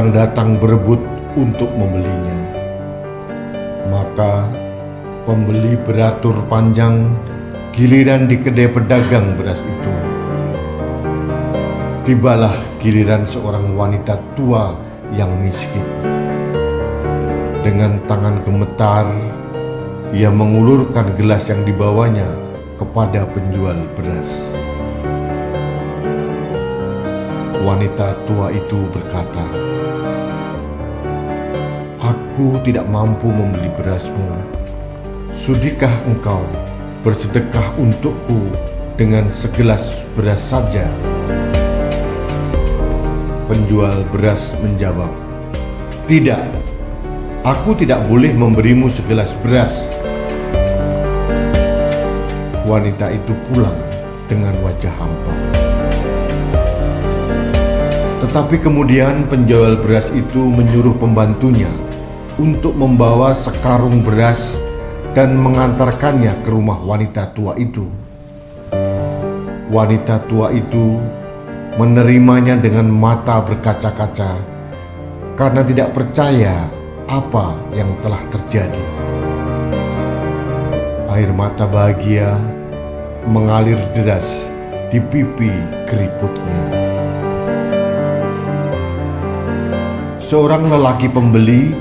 yang datang berebut untuk membelinya. Maka pembeli beratur panjang giliran di kedai pedagang beras itu. Tibalah giliran seorang wanita tua yang miskin. Dengan tangan gemetar, ia mengulurkan gelas yang dibawanya kepada penjual beras. Wanita tua itu berkata, "Aku tidak mampu membeli berasmu. Sudikah engkau bersedekah untukku dengan segelas beras saja?" Penjual beras menjawab, "Tidak, aku tidak boleh memberimu segelas beras." Wanita itu pulang dengan wajah hampa. Tetapi kemudian penjual beras itu menyuruh pembantunya untuk membawa sekarung beras dan mengantarkannya ke rumah wanita tua itu. Wanita tua itu menerimanya dengan mata berkaca-kaca karena tidak percaya apa yang telah terjadi. Air mata bahagia mengalir deras di pipi keriputnya. Seorang lelaki pembeli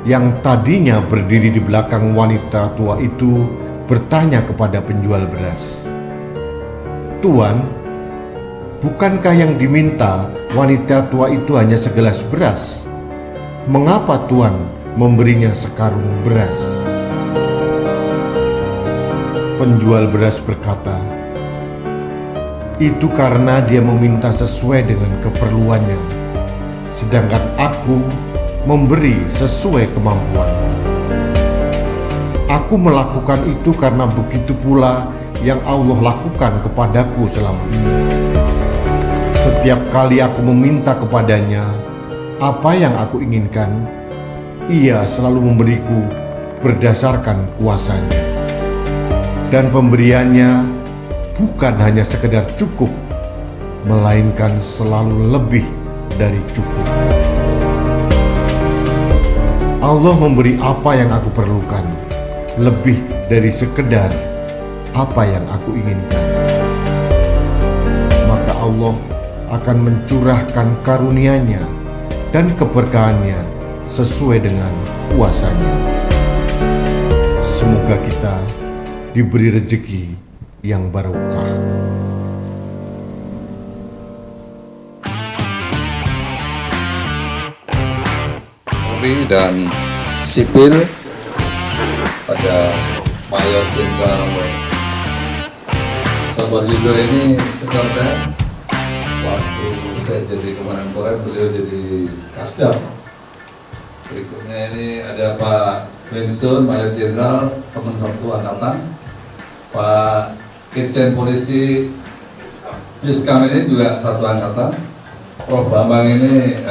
yang tadinya berdiri di belakang wanita tua itu bertanya kepada penjual beras, "Tuan, bukankah yang diminta wanita tua itu hanya segelas beras? Mengapa Tuan memberinya sekarung beras?" Penjual beras berkata, "Itu karena dia meminta sesuai dengan keperluannya, sedangkan aku memberi sesuai kemampuanku. Aku melakukan itu karena begitu pula yang Allah lakukan kepadaku selama ini. Setiap kali aku meminta kepadanya apa yang aku inginkan, Ia selalu memberiku berdasarkan kuasanya. Dan pemberiannya bukan hanya sekedar cukup, melainkan selalu lebih dari cukup. Allah memberi apa yang aku perlukan, lebih dari sekedar apa yang aku inginkan. Maka Allah akan mencurahkan karunia-Nya dan keberkahan-Nya sesuai dengan kuasa-Nya. Semoga kita diberi rezeki yang barokah. Dan sipil pada Mayor Jenderal Soeharto ini senior saya. Waktu saya jadi Komandan Korem, beliau jadi Kasdam. Berikutnya ini ada Pak Winston, Mayor Jenderal Teman Satu Angkatan. Pak Irjen Polisi Yuskam ini juga satu angkatan. Prof Bambang ini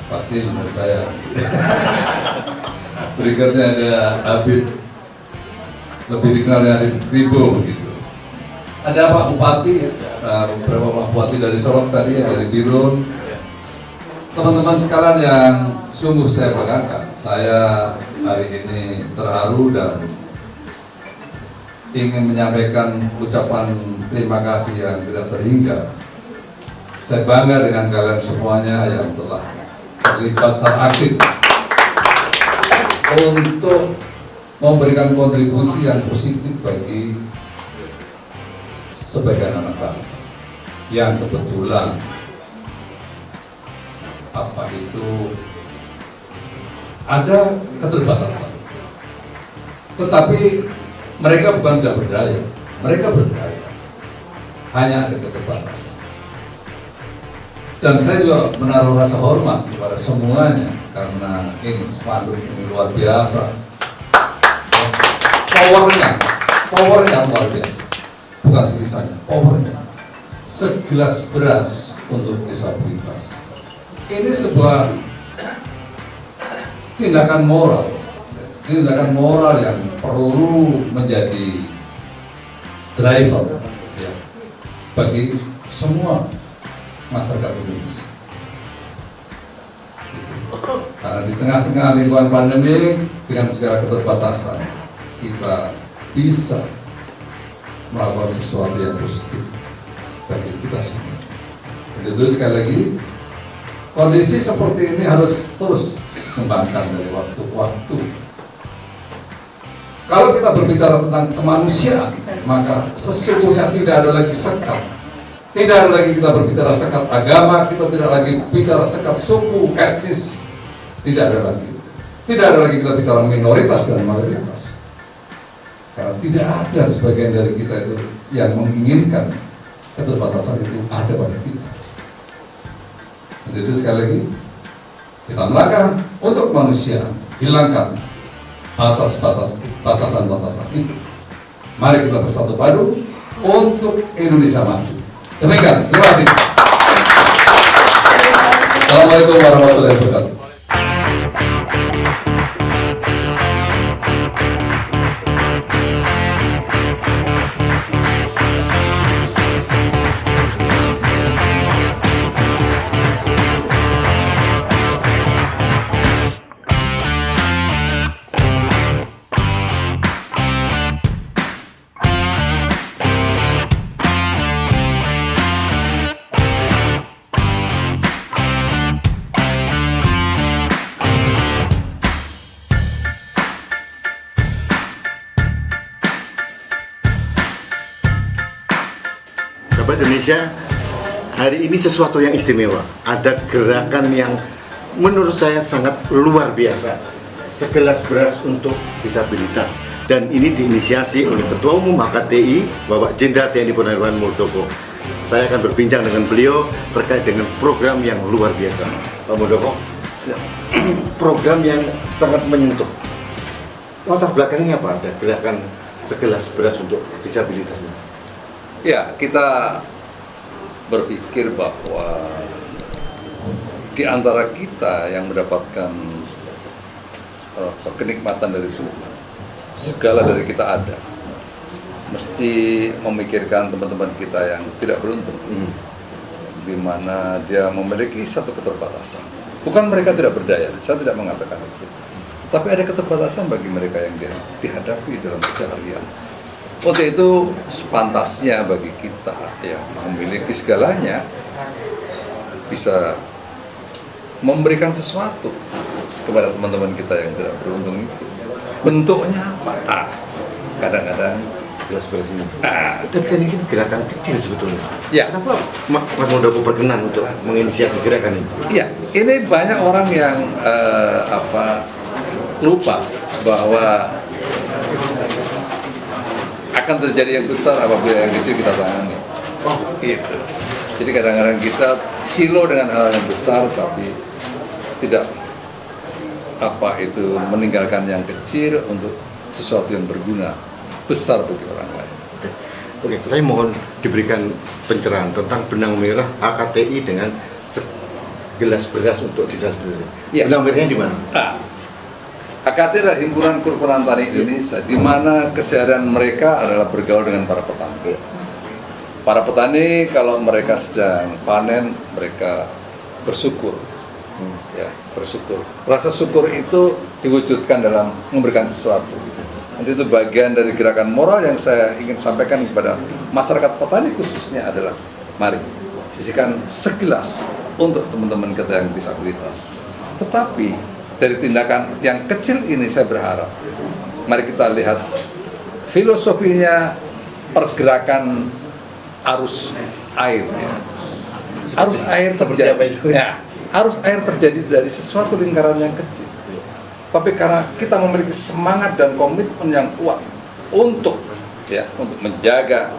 pasti menurut saya. Berikutnya ada Habib, lebih dikenal dengan Ribo gitu. Ada Pak Bupati, beberapa Pak Bupati dari Sorong tadi, dari Birun. Teman-teman sekalian yang sungguh saya banggakan. Saya hari ini terharu dan ingin menyampaikan ucapan terima kasih yang tidak terhingga. Saya bangga dengan kalian semuanya yang telah terlibat secara aktif untuk memberikan kontribusi yang positif bagi sebagian anak bangsa yang kebetulan ada keterbatasan. Tetapi mereka bukan tidak berdaya, mereka berdaya, hanya ada keterbatasan. Dan saya juga menaruh rasa hormat kepada semuanya karena ini spanduk ini luar biasa. Powernya luar biasa. Bukan tulisannya, powernya. Segelas beras untuk disabilitas. Ini sebuah tindakan moral yang perlu menjadi driver ya, bagi semua masyarakat Indonesia. Karena di tengah-tengah lingkungan pandemi dengan segala keterbatasan, kita bisa melakukan sesuatu yang positif bagi kita semua. Jadi sekali lagi, kondisi seperti ini harus terus dikembangkan dari waktu ke waktu. Kalau kita berbicara tentang kemanusiaan, maka sesungguhnya tidak ada lagi sekat. Tidak ada lagi kita berbicara sekat agama, kita tidak lagi bicara sekat suku, etnis. Tidak ada lagi. Tidak ada lagi kita bicara minoritas dan mayoritas. Karena tidak ada sebagian dari kita itu yang menginginkan keterbatasan itu ada pada kita. Jadi sekali lagi, kita melangkah untuk kemanusiaan, hilangkan batasan-batasan itu. Mari kita bersatu padu untuk Indonesia maju. Demikian, terima kasih. Assalamualaikum warahmatullahi wabarakatuh. Sahabat Indonesia, hari ini sesuatu yang istimewa. Ada gerakan yang menurut saya sangat luar biasa. Segelas beras untuk disabilitas. Dan ini diinisiasi oleh Ketua Umum HKTI, Bapak Jenderal TNI Purnawirawan Muldoko. Saya akan berbincang dengan beliau terkait dengan program yang luar biasa. Pak Muldoko, program yang sangat menyentuh. Latar belakangnya apa? Ada gerakan segelas beras untuk disabilitas ini. Ya, kita berpikir bahwa di antara kita yang mendapatkan kenikmatan dari Tuhan, segala dari kita ada. Mesti memikirkan teman-teman kita yang tidak beruntung, di mana dia memiliki satu keterbatasan. Bukan mereka tidak berdaya, saya tidak mengatakan itu. Tapi ada keterbatasan bagi mereka yang dihadapi dalam keseharian. Untuk itu sepantasnya bagi kita yang memiliki segalanya bisa memberikan sesuatu kepada teman-teman kita yang tidak beruntung itu. Bentuknya apa? Kadang-kadang Sebelas ini. Tapi kan ini gerakan kecil sebetulnya. Ya. Kenapa Mas Muldoko berkenan untuk menginisiasi gerakan ini? Ya, ini banyak orang yang lupa bahwa akan terjadi yang besar apabila yang kecil kita tangani. Oh, gitu. Jadi kadang-kadang kita silo dengan hal yang besar tapi tidak meninggalkan yang kecil untuk sesuatu yang berguna besar bagi orang lain. Oke, saya mohon diberikan pencerahan tentang benang merah HKTI dengan segelas beras untuk disabilitas. Ya. Benang merahnya di mana? HKT adalah Himpunan Kerukunan Tani Indonesia, di mana keseharian mereka adalah bergaul dengan para petani. Para petani kalau mereka sedang panen, mereka bersyukur. Ya, bersyukur. Rasa syukur itu diwujudkan dalam memberikan sesuatu. Nanti itu bagian dari gerakan moral yang saya ingin sampaikan kepada masyarakat petani khususnya adalah mari sisihkan segelas untuk teman-teman kita yang disabilitas. Tetapi dari tindakan yang kecil ini saya berharap mari kita lihat filosofinya pergerakan arus air. Arus air terjadi, arus air terjadi dari sesuatu lingkaran yang kecil. Tapi karena kita memiliki semangat dan komitmen yang kuat untuk menjaga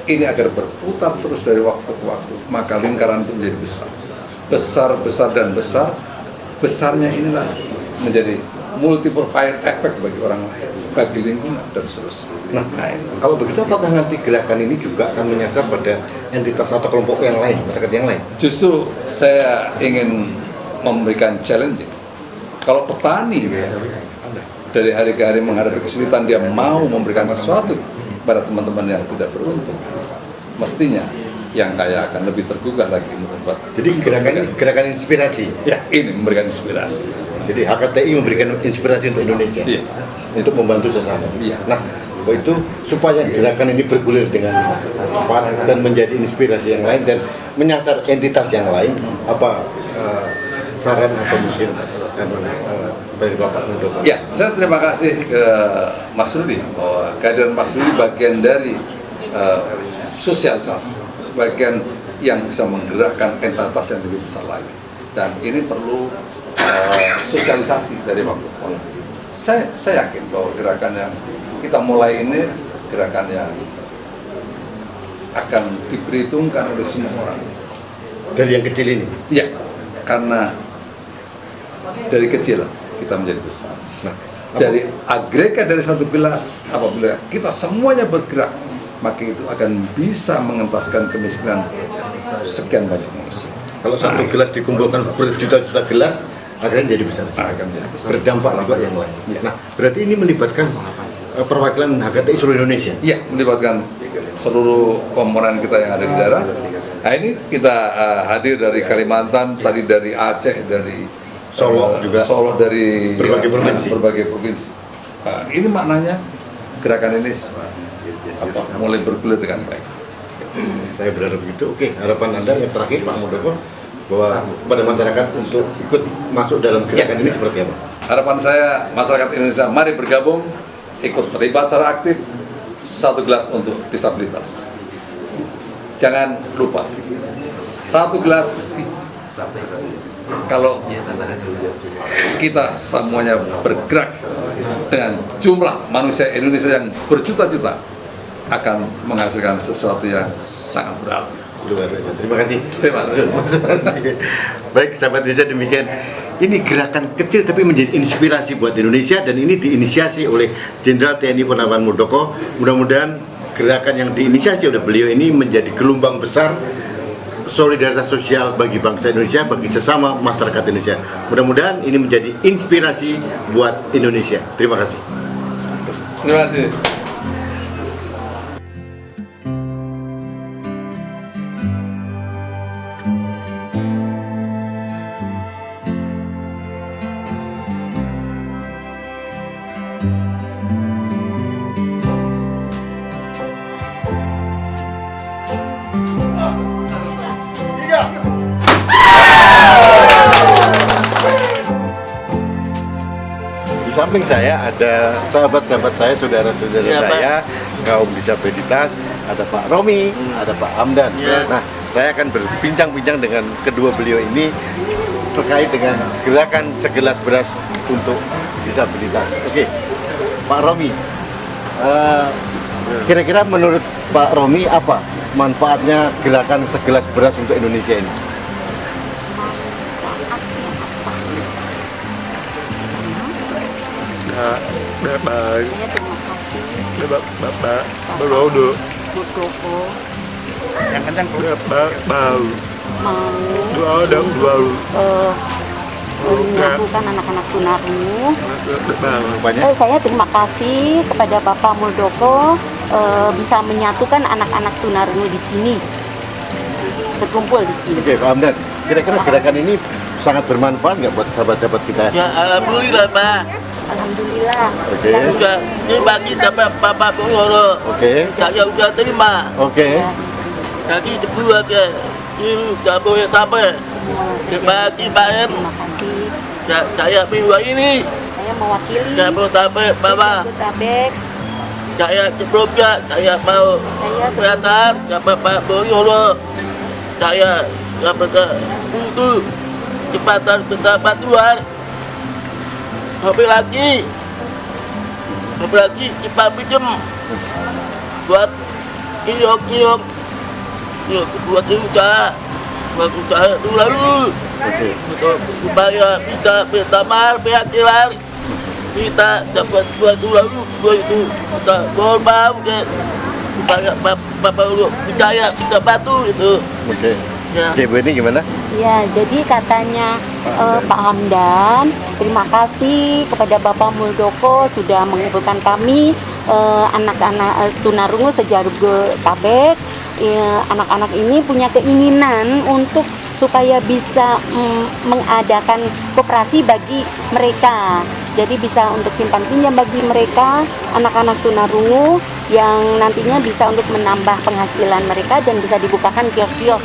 ini agar berputar terus dari waktu ke waktu, maka lingkaran itu menjadi besar dan besar. Besarnya inilah menjadi multiplier effect bagi orang lain, bagi lingkungan dan seterusnya. Nah, kalau begitu apakah nanti gerakan ini juga akan menyasar pada entitas atau kelompok yang lain, masyarakat yang lain? Justru saya ingin memberikan challenge. Kalau petani dari hari ke hari menghadapi kesulitan, dia mau memberikan sesuatu pada teman-teman yang tidak beruntung, mestinya yang kaya akan lebih tergugah lagi membuat. Jadi gerakan inspirasi. Ya, ini memberikan inspirasi. Jadi HKTI memberikan inspirasi untuk Indonesia, Iya. untuk membantu sesama. Iya. Nah, itu supaya gerakan ini bergulir dengan cepat dan menjadi inspirasi yang lain dan menyasar entitas yang lain. Apa saran atau mungkin dari Bapak Muldoko? Ya, saya terima kasih ke Mas Rudi bahwa kehadiran Mas Rudi bagian dari sosialisasi, bagian yang bisa menggerakkan entitas yang lebih besar lagi. Dan ini perlu sosialisasi dari waktu ke waktu. Saya yakin bahwa gerakan yang kita mulai ini gerakan yang akan diperhitungkan oleh semua orang. Dari yang kecil ini. Ya, karena dari kecil kita menjadi besar. Nah, Dari agregat dari satu gelas, apabila kita semuanya bergerak, maka itu akan bisa mengentaskan kemiskinan sekian banyak manusia. kalau satu gelas dikumpulkan berjuta-juta gelas, akhirnya jadi besar. Akan menjadi besar. Berdampak juga yang lain. Ya. Nah, berarti ini melibatkan perwakilan HKTI seluruh Indonesia. Iya, melibatkan seluruh komponen kita yang ada di daerah. Nah ini kita hadir dari Kalimantan, tadi dari Aceh, dari Solo juga. Solo dari Berbagai provinsi. berbagai provinsi. Nah, ini maknanya gerakan ini mulai bergulir dengan baik. Saya berharap begitu. Oke, harapan Anda yang terakhir Pak Muldoko bahwa pada masyarakat untuk ikut masuk dalam gerakan ini seperti apa? Harapan saya masyarakat Indonesia mari bergabung, ikut terlibat secara aktif, satu gelas untuk disabilitas. Jangan lupa, satu gelas kalau kita semuanya bergerak dengan jumlah manusia Indonesia yang berjuta-juta akan menghasilkan sesuatu yang sangat berarti. Luar biasa. Terima kasih. Terima kasih. Baik, sahabat Indonesia, demikian. Ini gerakan kecil tapi menjadi inspirasi buat Indonesia dan ini diinisiasi oleh Jenderal TNI Purnawirawan Muldoko. Mudah-mudahan gerakan yang diinisiasi oleh beliau ini menjadi gelombang besar solidaritas sosial bagi bangsa Indonesia, bagi sesama masyarakat Indonesia. Mudah-mudahan ini menjadi inspirasi buat Indonesia. Terima kasih. Terima kasih. Di samping saya ada sahabat-sahabat saya, saudara-saudara saya, kaum disabilitas, ada Pak Romi, ada Pak Hamdan. Nah, saya akan berbincang-bincang dengan kedua beliau ini terkait dengan gerakan segelas beras untuk disabilitas. Oke, Pak Romi, kira-kira menurut Pak Romi apa manfaatnya gerakan segelas beras untuk Indonesia ini? Bapak Bapak Barodo Muldoko yang kencang Bapak bau mau dua ada dua menyatukan anak-anak tunarungu. Rupanya Saya terima kasih kepada Bapak Muldoko bisa menyatukan anak-anak tunarungu di sini, berkumpul di sini. Oke, Pak Hamdan, kira-kira gerakan ini sangat bermanfaat nggak buat sahabat-sahabat kita? Ya, alhamdulillah Pak. Alhamdulillah. Oke. Sudah dibagi dapat Bapak Pengoro. Oke, Saya sudah terima. oke. Jadi dibuat ya. Ini tak boleh sampai. Dibagi Pak M. Terima kasih. Saya minggu ini. Saya mewakili Saya mau sampai Bapak. Jabodetabek. Saya sebelumnya saya mau kelihatan dapat Pak Pengoro. Saya dapat untuk cepatan bantuan. Apalagi cepat pinjam buat inyok buat usaha itu lalu supaya bisa bertamar penghasilan kita dapat buat lalu itu kita normal supaya bapak percaya kita bantu itu. Oke. Ya. Oke, Bu, ini gimana? Ya, jadi katanya Pak Hamdan, terima kasih kepada Bapak Muldoko sudah mengumpulkan kami anak-anak tunarungu Sejabodetabek. Anak-anak ini punya keinginan untuk supaya bisa mengadakan koperasi bagi mereka. Jadi bisa untuk simpan pinjam bagi mereka, anak-anak tunarungu yang nantinya bisa untuk menambah penghasilan mereka dan bisa dibukakan kios-kios,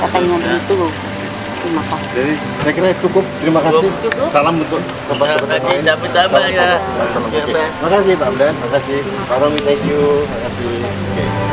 katanya begitu. Terima kasih. Jadi saya kira cukup. Terima kasih. Cukup. Salam untuk sahabat-sahabat yang lain. Dapat tambah ya. Salam. Oke. Terima kasih Pak Hamdan. Terima kasih Pak Romi. Thank you. Terima kasih. Oke.